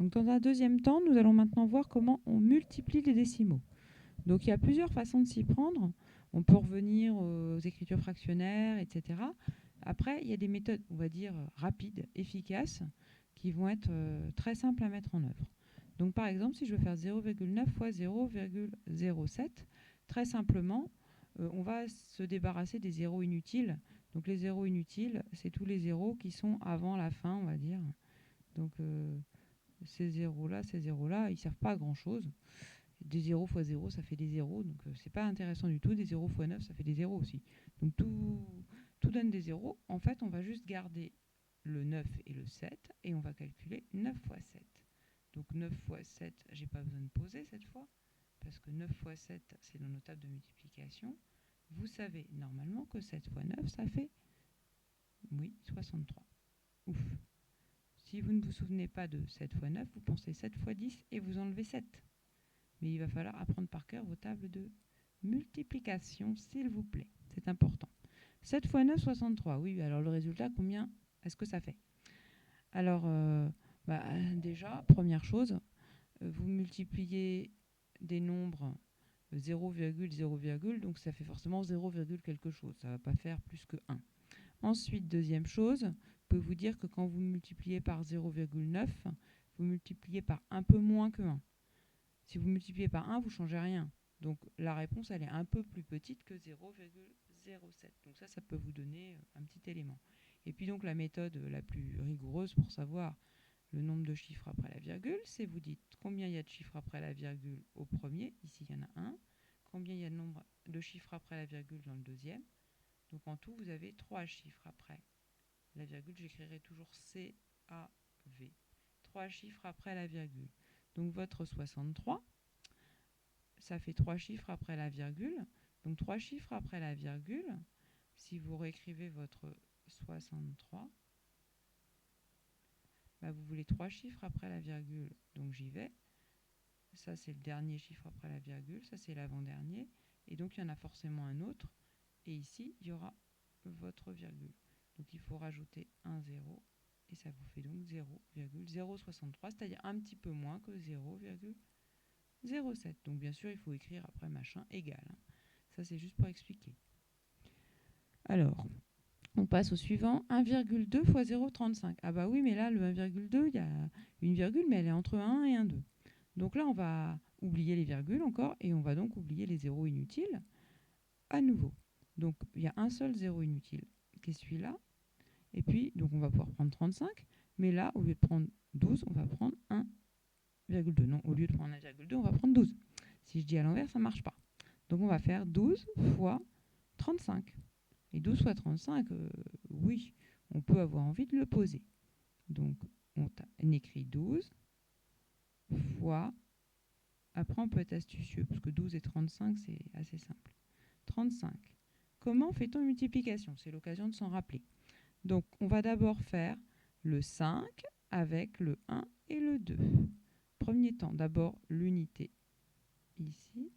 Donc dans un deuxième temps, nous allons maintenant voir comment on multiplie les décimaux. Donc il y a plusieurs façons de s'y prendre. On peut revenir aux écritures fractionnaires, etc. Après, il y a des méthodes, on va dire, rapides, efficaces, qui vont être très simples à mettre en œuvre. Donc par exemple, si je veux faire 0,9 fois 0,07, très simplement, on va se débarrasser des zéros inutiles. Donc les zéros inutiles, c'est tous les zéros qui sont avant la fin, on va dire. Donc ces zéros-là, ils ne servent pas à grand-chose. Des 0 fois 0, ça fait des zéros, donc c'est pas intéressant du tout. Des 0 fois 9, ça fait des zéros aussi. Donc tout donne des zéros. En fait, on va juste garder le 9 et le 7 et on va calculer 9 fois 7. Donc 9 fois 7, j'ai pas besoin de poser cette fois, parce que 9 fois 7, c'est dans nos tables de multiplication. Vous savez normalement que 7 fois 9, ça fait, oui, 63. Ouf. Si vous ne vous souvenez pas de 7 fois 9, vous pensez 7 fois 10 et vous enlevez 7. Mais il va falloir apprendre par cœur vos tables de multiplication, s'il vous plaît. C'est important. 7 fois 9, 63. Oui, alors le résultat, combien est-ce que ça fait? Alors, déjà, première chose, vous multipliez des nombres 0, 0, donc ça fait forcément 0, quelque chose. Ça ne va pas faire plus que 1. Ensuite, deuxième chose, je peux vous dire que quand vous multipliez par 0,9, vous multipliez par un peu moins que 1. Si vous multipliez par 1, vous ne changez rien. Donc la réponse, elle est un peu plus petite que 0,07. Donc ça peut vous donner un petit élément. Et puis donc la méthode la plus rigoureuse pour savoir le nombre de chiffres après la virgule, c'est vous dites combien il y a de chiffres après la virgule au premier. Ici, il y en a un. Combien il y a de nombre de chiffres après la virgule dans le deuxième. Donc en tout, vous avez 3 chiffres après la virgule. J'écrirai toujours CAV. 3 chiffres après la virgule. Donc votre 63, ça fait 3 chiffres après la virgule. Donc 3 chiffres après la virgule, si vous réécrivez votre 63, vous voulez 3 chiffres après la virgule. Donc j'y vais. Ça, c'est le dernier chiffre après la virgule. Ça, c'est l'avant-dernier. Et donc, il y en a forcément un autre. Et ici, il y aura votre virgule. Donc, il faut rajouter un 0. Et ça vous fait donc 0,063, c'est-à-dire un petit peu moins que 0,07. Donc, bien sûr, il faut écrire après machin égal. Ça, c'est juste pour expliquer. Alors, on passe au suivant. 1,2 fois 0,35. Ah bah oui, mais là, le 1,2, il y a une virgule, mais elle est entre 1 et 1,2. Donc là, on va oublier les virgules encore et on va donc oublier les zéros inutiles à nouveau. Donc, il y a un seul zéro inutile qui est celui-là. Et puis, donc on va pouvoir prendre 35. Mais là, au lieu de prendre 12, on va prendre 1,2. Non, au lieu de prendre 1,2, on va prendre 12. Si je dis à l'envers, ça ne marche pas. Donc, on va faire 12 fois 35. Et 12 fois 35, oui, on peut avoir envie de le poser. Donc, on écrit 12 fois... Après, on peut être astucieux, parce que 12 et 35, c'est assez simple. 35. Comment fait-on une multiplication? C'est l'occasion de s'en rappeler. Donc, on va d'abord faire le 5 avec le 1 et le 2. Premier temps, d'abord l'unité ici,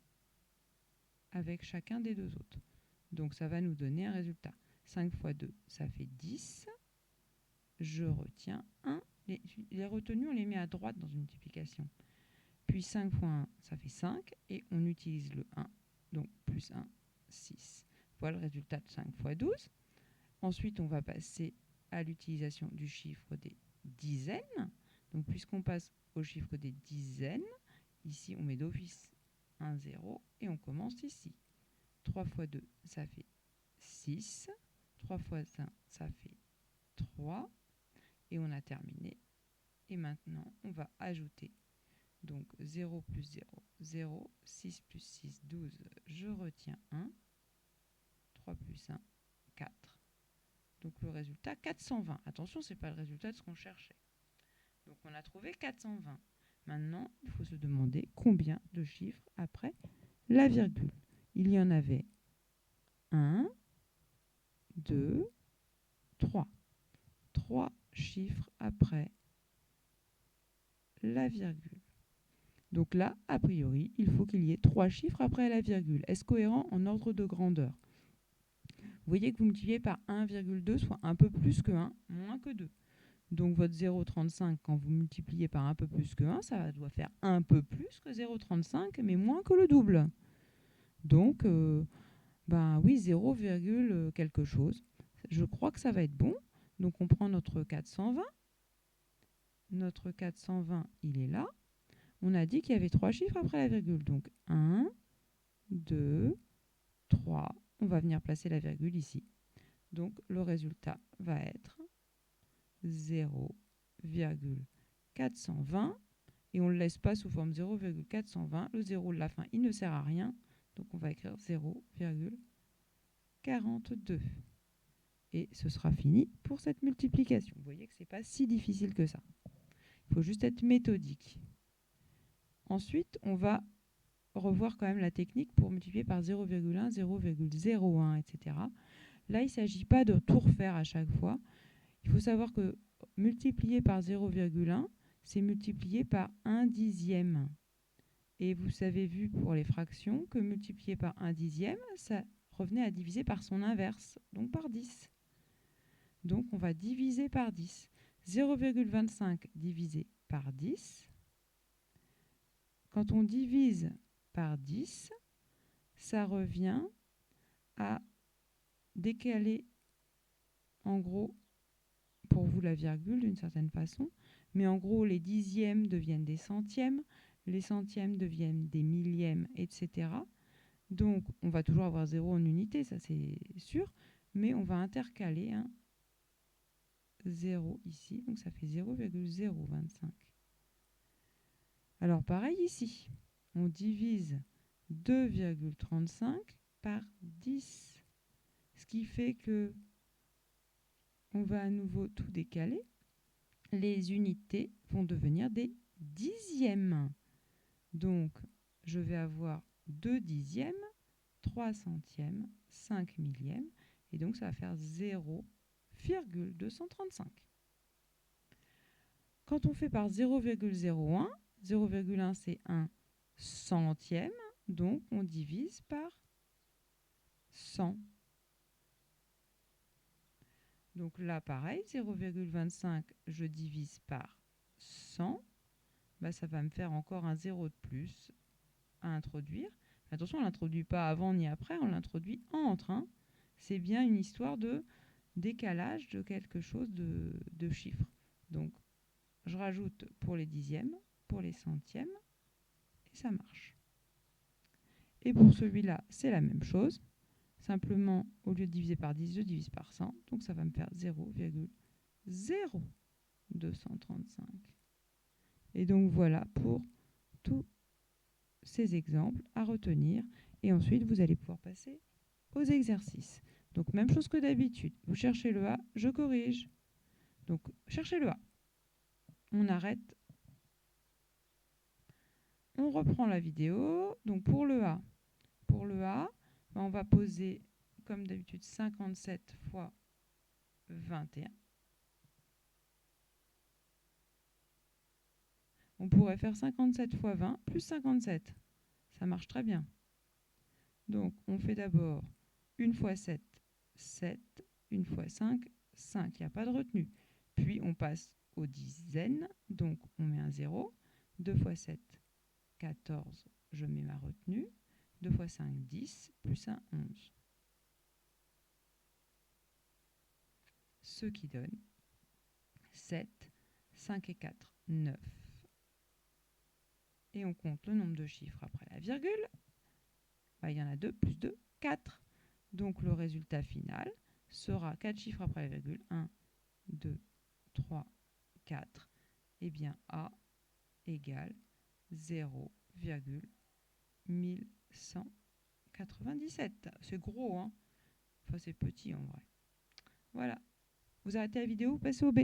avec chacun des deux autres. Donc, ça va nous donner un résultat. 5 fois 2, ça fait 10. Je retiens 1. Les retenues, on les met à droite dans une multiplication. Puis 5 fois 1, ça fait 5. Et on utilise le 1. Donc, plus 1, 6. Voilà le résultat de 5 fois 12. Ensuite, on va passer à l'utilisation du chiffre des dizaines. Donc, puisqu'on passe au chiffre des dizaines, ici, on met d'office un 0 et on commence ici. 3 fois 2, ça fait 6. 3 fois 1, ça fait 3. Et on a terminé. Et maintenant, on va ajouter donc 0 plus 0, 0. 6 plus 6, 12. Je retiens 1. 3 plus 1, 4. Donc le résultat, 420. Attention, ce n'est pas le résultat de ce qu'on cherchait. Donc on a trouvé 420. Maintenant, il faut se demander combien de chiffres après la virgule. Il y en avait 1, 2, 3. 3 chiffres après la virgule. Donc là, a priori, il faut qu'il y ait 3 chiffres après la virgule. Est-ce cohérent en ordre de grandeur? Vous voyez que vous multipliez par 1,2, soit un peu plus que 1, moins que 2. Donc votre 0,35, quand vous multipliez par un peu plus que 1, ça doit faire un peu plus que 0,35, mais moins que le double. Donc, ben oui, 0, quelque chose. Je crois que ça va être bon. Donc on prend notre 420. Notre 420, il est là. On a dit qu'il y avait 3 chiffres après la virgule. Donc 1, 2, 3. On va venir placer la virgule ici. Donc le résultat va être 0,420. Et on ne le laisse pas sous forme 0,420. Le 0 de la fin, il ne sert à rien. Donc on va écrire 0,42. Et ce sera fini pour cette multiplication. Vous voyez que ce n'est pas si difficile que ça. Il faut juste être méthodique. Ensuite, on va revoir quand même la technique pour multiplier par 0,1, 0,01, etc. Là, il ne s'agit pas de tout refaire à chaque fois. Il faut savoir que multiplier par 0,1, c'est multiplier par 1 dixième. Et vous avez vu pour les fractions que multiplier par 1 dixième, ça revenait à diviser par son inverse, donc par 10. Donc on va diviser par 10. 0,25 divisé par 10. Quand on divise par 10, ça revient à décaler, en gros, pour vous la virgule d'une certaine façon, mais en gros les dixièmes deviennent des centièmes, les centièmes deviennent des millièmes, etc. Donc on va toujours avoir 0 en unité, ça c'est sûr, mais on va intercaler un 0 ici, donc ça fait 0,025. Alors pareil ici, on divise 2,35 par 10, ce qui fait que on va à nouveau tout décaler. Les unités vont devenir des dixièmes. Donc, je vais avoir 2 dixièmes, 3 centièmes, 5 millièmes, et donc ça va faire 0,235. Quand on fait par 0,01, 0,1 c'est 1 centième, donc on divise par 100. Donc là, pareil, 0,25, je divise par 100. Bah, ça va me faire encore un 0 de plus à introduire. Attention, on ne l'introduit pas avant ni après, on l'introduit entre. Hein. C'est bien une histoire de décalage de quelque chose de chiffre. Donc, je rajoute pour les dixièmes, pour les centièmes, et ça marche. Et pour celui-là, c'est la même chose. Simplement, au lieu de diviser par 10, je divise par 100. Donc, ça va me faire 0,0235. Et donc, voilà pour tous ces exemples à retenir. Et ensuite, vous allez pouvoir passer aux exercices. Donc, même chose que d'habitude. Vous cherchez le A, je corrige. Donc, cherchez le A. On arrête. On reprend la vidéo. Donc, pour le A, on va poser, comme d'habitude, 57 fois 21. On pourrait faire 57 fois 20 plus 57. Ça marche très bien. Donc, on fait d'abord 1 fois 7, 7. 1 fois 5, 5. Il n'y a pas de retenue. Puis, on passe aux dizaines. Donc, on met un 0. 2 fois 7, 14. Je mets ma retenue. 2 fois 5, 10. Plus 1, 11. Ce qui donne 7, 5 et 4, 9. Et on compte le nombre de chiffres après la virgule. Bah, il y en a 2, plus 2, 4. Donc le résultat final sera 4 chiffres après la virgule. 1, 2, 3, 4. Et bien A égale 0,1197. C'est gros, hein? Enfin, c'est petit en vrai. Voilà. Vous arrêtez la vidéo, vous passez au B.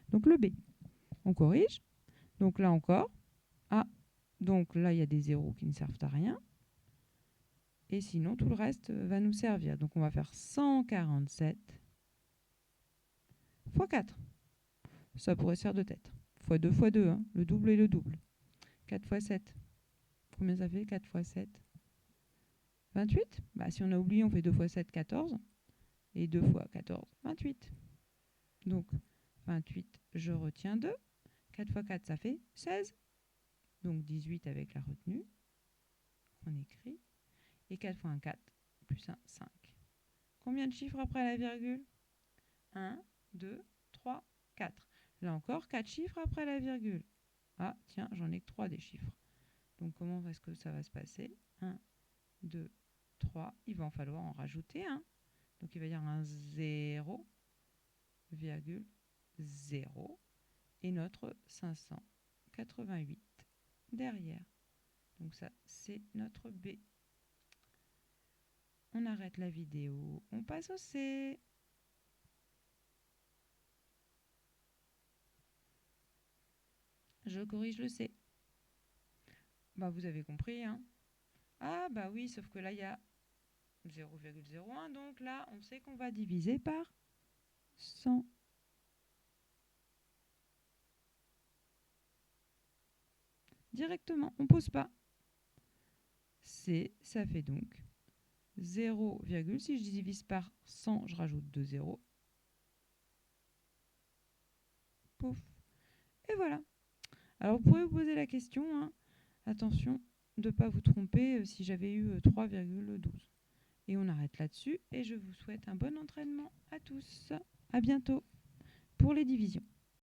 Donc le B. On corrige. Donc là encore. A. Donc là, il y a des zéros qui ne servent à rien. Et sinon, tout le reste va nous servir. Donc on va faire 147 fois 4. Ça pourrait se faire de tête. Fois 2 fois 2, hein, le double et le double. 4 fois 7. Combien ça fait 4 fois 7? 28. Bah, si on a oublié, on fait 2 fois 7, 14. Et 2 fois 14, 28. Donc 28, je retiens 2. 4 fois 4, ça fait 16. Donc 18 avec la retenue. On écrit. Et 4 fois 1, 4. Plus 1, 5. Combien de chiffres après la virgule? 1, 2, 3, 4. Là encore, 4 chiffres après la virgule. Ah, tiens, j'en ai que 3 des chiffres. Donc comment est-ce que ça va se passer? 1, 2, 3. Il va en falloir en rajouter 1. Donc il va y avoir un 0,0 et notre 588 derrière. Donc ça, c'est notre B. On arrête la vidéo, on passe au C. Je corrige le C. Bah vous avez compris, hein? Ah bah oui, sauf que là, il y a 0,01. Donc là, on sait qu'on va diviser par 100. Directement, on ne pose pas. C, ça fait donc 0, si je divise par 100, je rajoute 2 zéros. Pouf. Et voilà. Alors, vous pouvez vous poser la question, hein, attention de ne pas vous tromper si j'avais eu 3,12. Et on arrête là-dessus et je vous souhaite un bon entraînement à tous. À bientôt pour les divisions.